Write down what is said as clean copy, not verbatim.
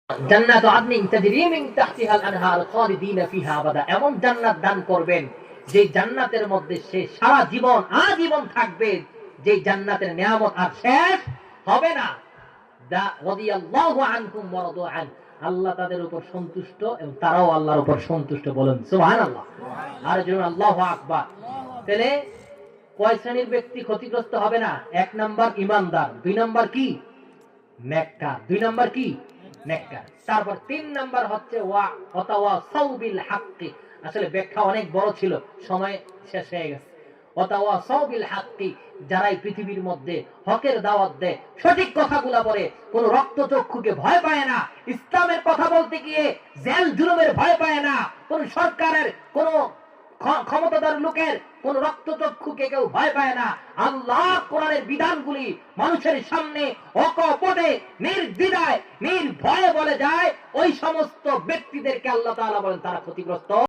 জান্নাতু আদনিন তাজরি মিন তাহতিহাল আনহার খালিদিনা ফিহা আবাদা, এমন জান্নাত দান করবেন যে জান্নাতের মধ্যে সে সারা জীবন আজীবন থাকবে, যে জান্নাতের নিয়ামত আর শেষ হবে না। দা রাদিয়াল্লাহু আনহুম ওয়া রাদু আন, আল্লাহ তাদের উপর সন্তুষ্ট এবং তারাও আল্লাহর উপর সন্তুষ্ট। বলেন সুবহানাল্লাহ। আর জন্য আল্লাহু আকবার। তাহলে কয় শ্রেণীর ব্যক্তি ক্ষতিগ্রস্ত হবে না? এক নাম্বার ঈমানদার, দুই নাম্বার কি? নেককার, দুই নাম্বার কি? নেককার। তারপর তিন নাম্বার হচ্ছে ওয়াতাওয়াসাউ বিল হাক্কি। আসলে ব্যাখ্যা অনেক বড় ছিল, সময় শেষ হয়ে গেছে। ওয়াতাওয়াসাউ বিল হাক্কি, যারাই পৃথিবীর মধ্যে হকের দাওয়াত দেয়, সঠিক কথাগুলা বলে, কোন রক্তচক্ষুকে ভয় পায় না, ইসলামের কথা বলতে গিয়ে জেল জুলুমের ভয় পায় না, কোন সরকারের কোন ক্ষমতাধর লোকের কোন রক্তচক্ষুকে কেউ ভয় পায় না, আল্লাহ কোরআনের বিধানগুলি মানুষের সামনে অকপটে নির্দ্বিধায় নির্ভয়ে বলে যায়, ওই সমস্ত ব্যক্তিদেরকে আল্লাহ তাআলা বলেন তারা ক্ষতিগ্রস্ত